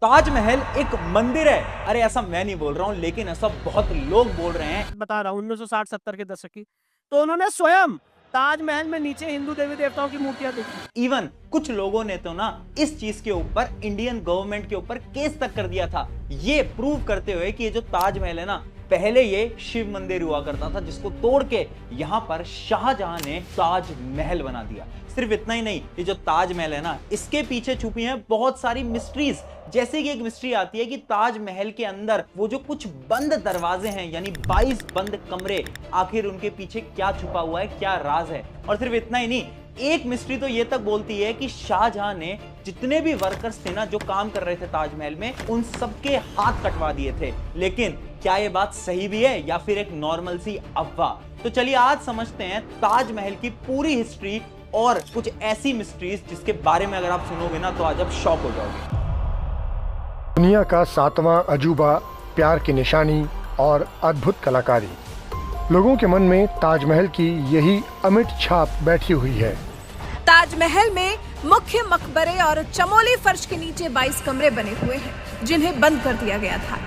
ताजमहल एक मंदिर है। अरे ऐसा मैं नहीं बोल रहा हूं, लेकिन ऐसा बहुत लोग बोल रहे हैं। बता रहा हूँ 1960-70 के दशक की। तो उन्होंने स्वयं ताजमहल में नीचे हिंदू देवी देवताओं की मूर्तियां देखी। इवन कुछ लोगों ने तो ना इस चीज के ऊपर इंडियन गवर्नमेंट के ऊपर केस तक कर दिया था, ये प्रूव करते हुए कि ये जो ताजमहल है ना, पहले ये शिव मंदिर हुआ करता था, जिसको तोड़ के यहां पर शाहजहां ने ताजमहल बना दिया। सिर्फ इतना ही नहीं, ये जो ताजमहल है ना, इसके पीछे छुपी हैं बहुत सारी मिस्ट्रीज। जैसे कि एक मिस्ट्री आती है कि ताजमहल के अंदर वो जो कुछ बंद दरवाजे हैं, यानी 22 बंद कमरे, आखिर उनके पीछे क्या छुपा हुआ है, क्या राज है। और सिर्फ इतना ही नहीं, एक मिस्ट्री तो ये तक बोलती है कि शाहजहां ने जितने भी वर्कर्स थे ना जो काम कर रहे थे ताजमहल में, उन सबके हाथ कटवा दिए थे। लेकिन क्या ये बात सही भी है या फिर एक नॉर्मल सी अफवाह? तो चलिए आज समझते हैं ताजमहल की पूरी हिस्ट्री और कुछ ऐसी मिस्ट्रीज जिसके बारे में अगर आप सुनोगे ना तो आज आप शॉक हो जाओगे। दुनिया का 7वां अजूबा, प्यार की निशानी और अद्भुत कलाकारी। लोगों के मन में ताजमहल की यही अमिट छाप बैठी हुई है। ताजमहल में मुख्य मकबरे और चमोली फर्श के नीचे 22 कमरे बने हुए हैं, जिन्हें बंद कर दिया गया था।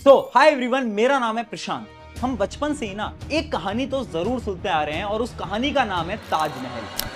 तो हाय एवरीवन, मेरा नाम है प्रशांत। हम बचपन से ही ना एक कहानी तो जरूर सुनते आ रहे हैं और उस कहानी का नाम है ताजमहल।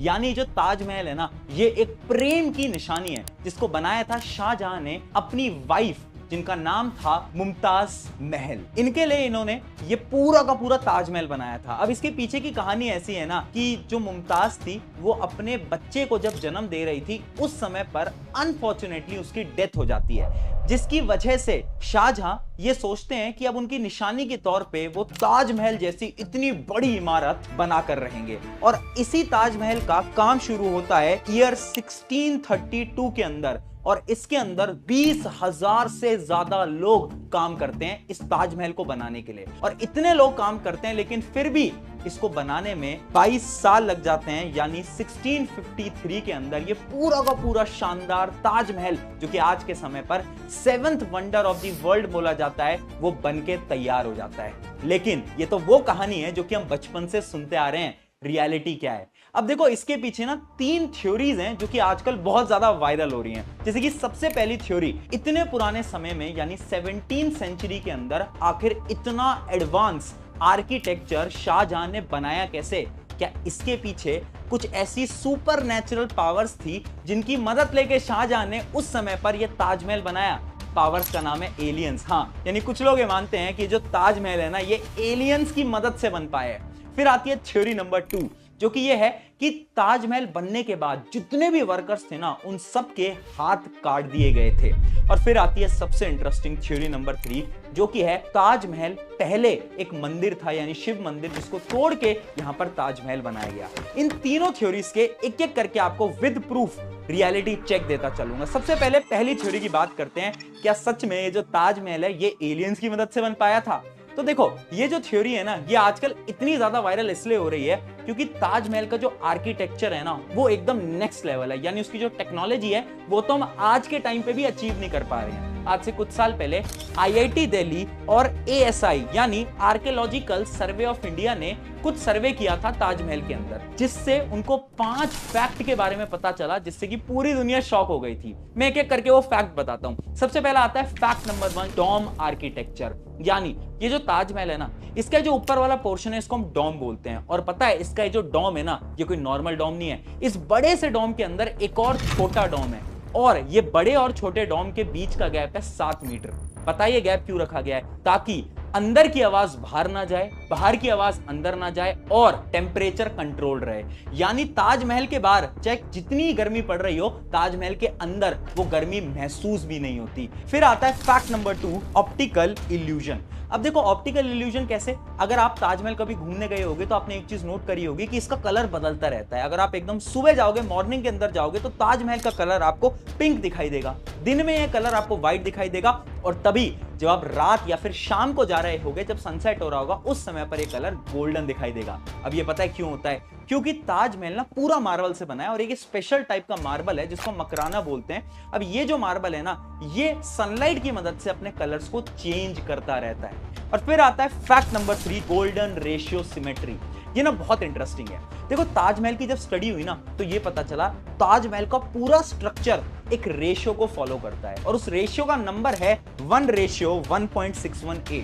यानी जो ताजमहल है ना, ये एक प्रेम की निशानी है जिसको बनाया था शाहजहां ने अपनी वाइफ, जिनका नाम था मुमताज महल। इनके लिए इन्होंने ये पूरा का पूरा ताजमहल बनाया था। अब इसके पीछे की कहानी ऐसी है ना कि जो मुमताज थी वो अपने बच्चे को जब जन्म दे रही थी, उस समय पर अनफॉर्चुनेटली उसकी डेथ हो जाती है, जिसकी वजह से शाहजहां ये सोचते हैं कि अब उनकी निशानी के तौर पे वो ताजमहल जैसी इतनी बड़ी इमारत बनाकर रहेंगे। और इसी ताजमहल का काम शुरू होता है ईयर 1632 के अंदर, और इसके अंदर 20,000 से ज्यादा लोग काम करते हैं इस ताजमहल को बनाने के लिए। और इतने लोग काम करते हैं, लेकिन फिर भी इसको बनाने में 22 साल लग जाते हैं। यानी 1653 के अंदर ये पूरा का पूरा शानदार ताजमहल, जो कि आज के समय पर 7th wonder of the world बोला जाता है, वो बनके तैयार हो जाता है। लेकिन ये तो वो कहानी है जो कि हम बचपन से सुनते आ रहे हैं। रियलिटी क्या है? अब देखो, इसके पीछे ना 3 थ्योरीज हैं जो कि आजकल बहुत ज्यादा वायरल हो रही हैं। जैसे कि सबसे पहली थ्योरी, इतने पुराने समय में यानी 17th सेंचुरी के अंदर आखिर इतना एडवांस आर्किटेक्चर शाहजहां ने बनाया कैसे? क्या इसके पीछे कुछ ऐसी सुपर नेचुरल पावर्स थी जिनकी मदद लेके शाहजहां ने उस समय पर यह ताजमहल बनाया? पावर्स का नाम है एलियंस। हाँ, यानी कुछ लोग ये मानते हैं कि जो ताजमहल है ना, ये एलियंस की मदद से बन पाए। फिर आती है थ्योरी नंबर 2, जो कि ये है कि ताजमहल बनने के बाद जितने भी वर्कर्स थे ना, उन सब के हाथ काट दिए गए थे। और फिर आती है सबसे इंटरेस्टिंग थ्योरी नंबर 3, जो कि है ताजमहल पहले एक मंदिर था, यानी शिव मंदिर, जिसको तोड़ के यहां पर ताजमहल बनाया गया। इन तीनों थ्योरीज के एक एक करके आपको विद प्रूफ रियलिटी चेक देता चलूंगा। सबसे पहले पहली थ्योरी की बात करते हैं। क्या सच में ये जो ताजमहल है ये एलियंस की मदद से बन पाया था? तो देखो, ये जो थ्योरी है ना, ये आजकल इतनी ज्यादा वायरल इसलिए हो रही है क्योंकि ताजमहल का जो आर्किटेक्चर है ना, वो एकदम नेक्स्ट लेवल है। यानी उसकी जो टेक्नोलॉजी है वो तो हम आज के टाइम पे भी अचीव नहीं कर पा रहे हैं। आज से कुछ साल पहले आईआईटी दिल्ली और एएसआई यानी आर्कियोलॉजिकल सर्वे ऑफ इंडिया ने कुछ सर्वे किया था ताजमहल के अंदर, जिससे उनको 5 फैक्ट के बारे में पता चला, जिससे कि पूरी दुनिया शॉक हो गई थी। मैं एक एक करके वो फैक्ट बताता हूं। सबसे पहला आता है फैक्ट नंबर 1, डोम आर्किटेक्चर। यानी ये जो ताजमहल है ना, इसका जो ऊपर वाला पोर्शन है इसको हम डोम बोलते हैं। और पता है, इसका ये जो डोम है ना, ये कोई नॉर्मल डोम नहीं है। इस बड़े से डोम के अंदर एक और छोटा डोम है, और ये बड़े और छोटे डोम के बीच का गैप है 7 मीटर। पता है ये गैप क्यों रखा गया है? ताकि अंदर की आवाज बाहर ना जाए, बाहर की आवाज अंदर ना जाए, और टेम्परेचर कंट्रोल रहे। यानी ताजमहल के बाहर चाहे जितनी गर्मी पड़ रही हो, ताजमहल के अंदर वो गर्मी महसूस भी नहीं होती। फिर आता है फैक्ट नंबर 2, ऑप्टिकल इल्यूजन। अब देखो, ऑप्टिकल इल्यूजन कैसे? अगर आप ताजमहल कभी घूमने गए होगे तो आपने एक चीज नोट करी होगी कि इसका कलर बदलता रहता है। अगर आप एकदम सुबह जाओगे, मॉर्निंग के अंदर जाओगे, तो ताजमहल का कलर आपको पिंक दिखाई देगा, दिन में यह कलर आपको व्हाइट दिखाई देगा, और तभी जब आप रात या फिर शाम को जा रहे होगे, जब सनसेट हो रहा होगा, उस समय पर यह कलर गोल्डन दिखाई देगा। अब ये पता है क्यों होता है? क्योंकि ताजमहल ना पूरा मार्बल से बना है, और एक स्पेशल टाइप का मार्बल है जिसको मकराना बोलते हैं। अब ये जो मार्बल है ना, ये सनलाइट की मदद से अपने कलर्स को चेंज करता रहता है। और फिर आता है fact number 3, golden ratio symmetry. ये ना बहुत इंटरेस्टिंग है। देखो ताजमहल की जब स्टडी हुई ना तो ये पता चला ताजमहल का पूरा स्ट्रक्चर एक रेशियो को फॉलो करता है और उस रेशियो का नंबर है 1:1.618।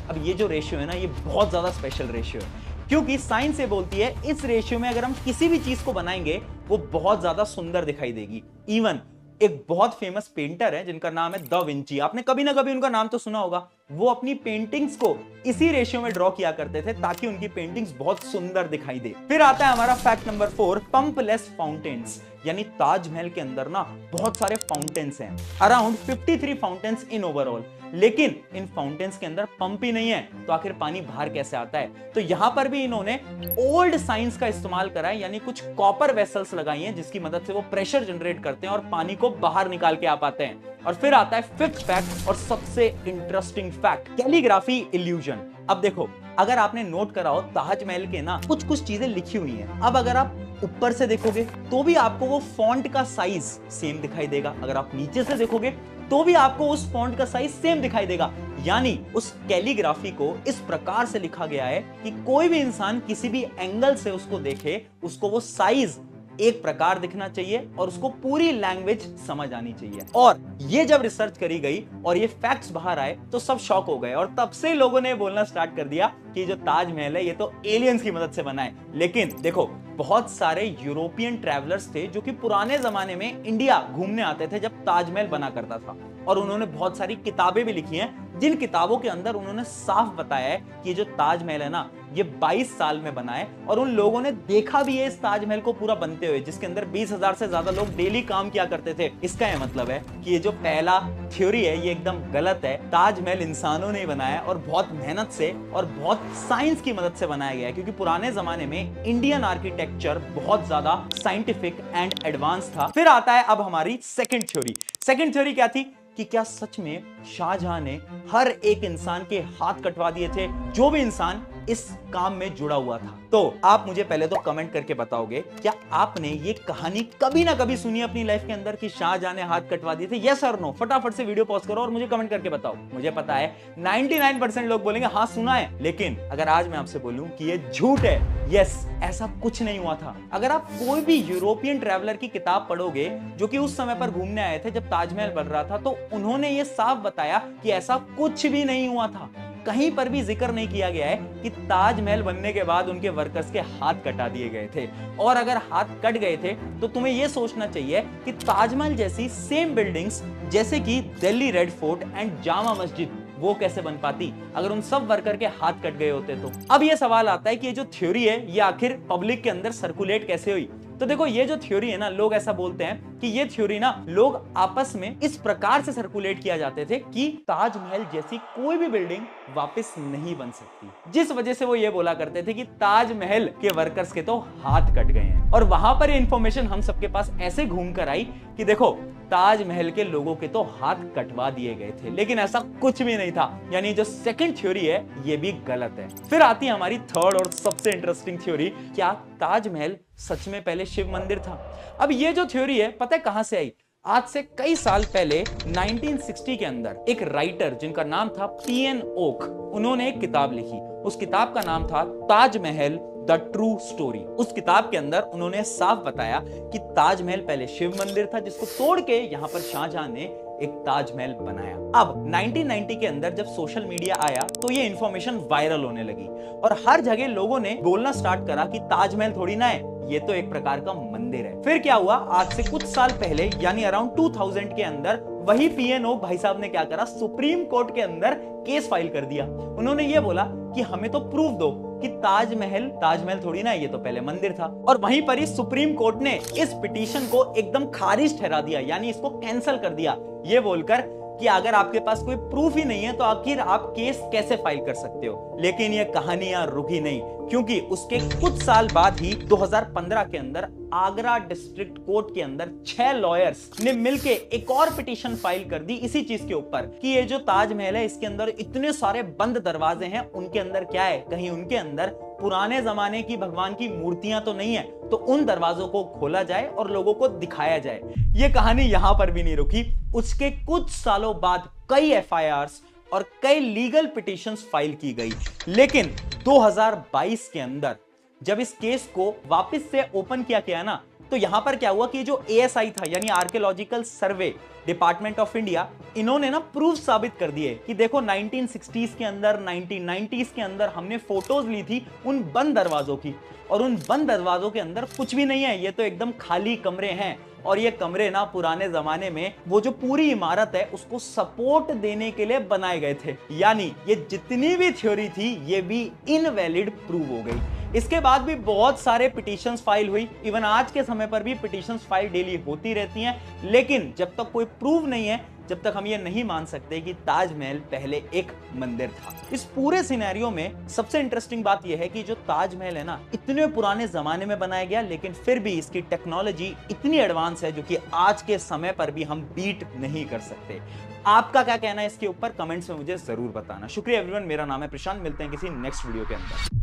अब ये जो रेशियो है ना ये बहुत ज्यादा स्पेशल रेशियो है, क्योंकि साइंस ये बोलती है इस रेशियो में अगर हम किसी भी चीज को बनाएंगे वो बहुत ज्यादा सुंदर दिखाई देगी। इवन एक बहुत फेमस पेंटर है जिनका नाम है दा विंची, आपने कभी ना कभी उनका नाम तो सुना होगा। वो अपनी पेंटिंग्स को इसी रेशियो में ड्रॉ किया करते थे ताकि उनकी पेंटिंग्स बहुत सुंदर दिखाई दे। फिर आता है हमारा फैक्ट नंबर 4, पंपलेस फाउंटेन्स। यानी ताजमहल के अंदर ना बहुत सारे फाउंटेन्स हैं, अराउंड 53 फाउंटेन्स इन ओवरऑल, लेकिन इन फाउंटेन्स के अंदर पंप ही नहीं है तो आखिर पानी बाहर कैसे आता है? तो यहां पर भी इन्होंने ओल्ड साइंस का इस्तेमाल करा है, यानी कुछ कॉपर वेसल्स लगाई हैं जिसकी मदद से वो प्रेशर जनरेट करते हैं और पानी को बाहर निकाल के आ पाते हैं। और फिर आता है फिफ्थ फैक्ट और सबसे इंटरेस्टिंग फैक्ट, कैलीग्राफी इल्यूजन। अब देखो अगर आपने नोट करा हो ताजमहल के ना कुछ चीजें लिखी हुई हैं, अब अगर आप ऊपर से देखोगे तो भी आपको वो फॉन्ट का साइज सेम दिखाई देगा, अगर आप नीचे से देखोगे तो भी आपको उस फॉन्ट का साइज सेम दिखाई देगा। यानी उस कैलीग्राफी को इस प्रकार से लिखा गया है कि कोई भी इंसान किसी भी एंगल से उसको देखे उसको वो साइज एक प्रकार दिखना चाहिए और उसको पूरी लैंग्वेज समझ आनी चाहिए। और ये जब रिसर्च करी गई और ये फैक्ट्स बाहर आए तो सब शॉक हो गए और तब से लोगों ने बोलना स्टार्ट कर दिया कि जो ताजमहल है ये तो एलियंस की मदद से बना है। लेकिन देखो बहुत सारे यूरोपियन ट्रैवलर्स थे जो कि पुराने जमाने में इंडिया घूमने आते थे जब ताजमहल बना करता था, और उन्होंने बहुत सारी किताबें भी लिखी हैं जिन किताबों के अंदर उन्होंने साफ बताया है कि जो ताजमहल है ना ये 22 साल में बना है, और उन लोगों ने देखा भी है इस ताजमहल को पूरा बनते हुए, जिसके अंदर 20,000 से ज्यादा लोग डेली काम किया करते थे। इसका यह मतलब है कि ये जो पहला थ्योरी है ये एकदम गलत है। ताजमहल इंसानों ने बनाया और बहुत मेहनत से और बहुत साइंस की मदद से बनाया गया है, क्योंकि पुराने जमाने में इंडियन आर्किटेक्चर बहुत ज्यादा साइंटिफिक एंड एडवांस था। फिर आता है अब हमारी सेकंड थ्योरी। सेकंड थ्योरी क्या थी कि क्या सच में शाहजहां ने हर एक इंसान के हाथ कटवा दिए थे, जो भी इंसान इस काम में जुड़ा हुआ था? तो आप मुझे पहले तो कमेंट करके बताओगे क्या आपने ये कहानी कभी ना कभी सुनी अपनी लाइफ के अंदर कि शाहजहां ने हाथ कटवा दिए थे? यस और नो, फटाफट से वीडियो पॉज करो और मुझे कमेंट करके बताओ। मुझे पता है 99% लोग बोलेंगे हाँ सुना है, लेकिन अगर आज मैं आपसे बोलूं कि ये झूठ है, यस ऐसा कुछ नहीं हुआ था। अगर आप कोई भी यूरोपियन ट्रैवलर की किताब पढ़ोगे जो कि उस समय पर घूमने आए थे जब ताजमहल बन रहा था, तो उन्होंने ये साफ बताया कि ऐसा कुछ भी नहीं हुआ था। कहीं पर भी जिक्र नहीं किया गया है कि ताजमहल बनने के बाद उनके वर्कर्स के हाथ कटा दिए गए थे। और अगर हाथ कट गए थे तो तुम्हें यह सोचना चाहिए कि ताजमहल जैसी सेम बिल्डिंग्स जैसे कि Delhi red fort and Jama Masjid वो कैसे बन पाती अगर उन सब वर्कर के हाथ कट गए होते तो? अब यह सवाल आता है कि ये जो थ्योरी है ये आखिर पब्लिक के अंदर सर्कुलेट कैसे हुई? तो देखो ये जो थ्योरी है ना, लोग ऐसा बोलते हैं कि ये थ्योरी ना लोग आपस में इस प्रकार से सर्कुलेट किया जाते थे कि ताजमहल जैसी कोई भी बिल्डिंग वापस नहीं बन सकती, जिस वजह से वो ये बोला करते थे कि ताजमहल के वर्कर्स के तो हाथ कट गए हैं। और वहां पर ये इंफॉर्मेशन हम सबके पास ऐसे घूम कर आई कि देखो ताजमहल के लोगों के तो हाथ कटवा दिए गए थे, लेकिन ऐसा कुछ भी नहीं था। यानी जो सेकंड थ्योरी है ये भी गलत है। फिर आती है हमारी थर्ड और सबसे इंटरेस्टिंग थ्योरी, क्या ताजमहल सच में पहले शिव मंदिर था? अब ये जो थ्योरी है पता है कहां से आई? आज से कई साल पहले 1960 के अंदर एक राइटर जिनका नाम था P.N. ओक, उन्होंने एक किताब लिखी। उस किताब का नाम था ताजमहल द ट्रू स्टोरी। उस किताब के अंदर उन्होंने साफ बताया कि ताजमहल पहले शिव मंदिर था जिसको तोड़ के यहां पर शाहजहां ने एक ताजमहल बनाया। अब 1990 के अंदर जब सोशल मीडिया आया तो ये इंफॉर्मेशन वायरल होने लगी और हर जगह लोगों ने बोलना स्टार्ट करा कि ताजमहल थोड़ी ना है, ये तो एक प्रकार का मंदिर है। फिर क्या हुआ, आज से कुछ साल पहले यानी अराउंड 2000 के अंदर वही P.N. ओक भाई साहब ने क्या करा, सुप्रीम कोर्ट के अंदर केस फाइल कर दिया। उन्होंने ये बोला कि हमें तो प्रूफ दो कि ताजमहल थोड़ी ना, ये तो पहले मंदिर था। और वहीं पर ही सुप्रीम कोर्ट ने इस पिटीशन को एकदम खारिज ठहरा दिया, यानी इसको कैंसिल कर दिया, ये बोलकर कि अगर आपके पास कोई प्रूफ ही नहीं है तो आखिर आप केस कैसे फाइल कर सकते हो। लेकिन ये कहानियां रुकी नहीं, क्योंकि उसके कुछ साल बाद ही 2015 के अंदर आगरा डिस्ट्रिक्ट कोर्ट के अंदर 6 लॉयर्स ने मिलके एक और पिटीशन फाइल कर दी इसी चीज के ऊपर कि ये जो ताजमहल है इसके अंदर इतने सारे बंद दरवाजे हैं, उनके अंदर क्या है, कहीं उनके अंदर पुराने जमाने की भगवान की मूर्तियां तो नहीं है, तो उन दरवाजों को खोला जाए और लोगों को दिखाया जाए। ये कहानी यहां पर भी नहीं रुकी। उसके कुछ सालों बाद कई FIRs, और कई लीगल पिटीशंस फाइल की गई। लेकिन 2022 के अंदर जब इस केस को वापस से ओपन किया गया ना, तो यहां पर क्या हुआ कि जो ASI था यानी archaeological survey department of India, इन्होंने ना प्रूफ साबित कर दिए कि देखो 1960s के अंदर 1990s के अंदर हमने फोटोज ली थी उन बंद दरवाजों की, और उन बंद दरवाजों के अंदर कुछ भी नहीं है, ये तो एकदम खाली कमरे हैं। और ये कमरे ना पुराने जमाने में वो जो पूरी इमारत है उसको सपोर्ट देने के लिए बनाए गए थे। यानी ये जितनी भी थ्योरी थी ये भी इनवैलिड प्रूव हो गई। इसके बाद भी बहुत सारे पिटीशंस फाइल हुई, इवन आज के समय पर भी पिटीशंस फाइल डेली होती रहती हैं, लेकिन जब तक कोई प्रूव नहीं है, जब तक हम ये नहीं मान सकते कि ताजमहल पहले एक मंदिर था। इस पूरे सिनेरियो में सबसे इंटरेस्टिंग बात यह है कि जो ताजमहल है ना, इतने पुराने जमाने में बनाया गया, लेकिन फिर भी इसकी टेक्नोलॉजी इतनी एडवांस है जो कि आज के समय पर भी हम बीट नहीं कर सकते। आपका क्या कहना है इसके ऊपर कमेंट्स में मुझे जरूर बताना। शुक्रिया एवरीवन, मेरा नाम है प्रशांत, मिलते हैं किसी नेक्स्ट वीडियो के अंदर।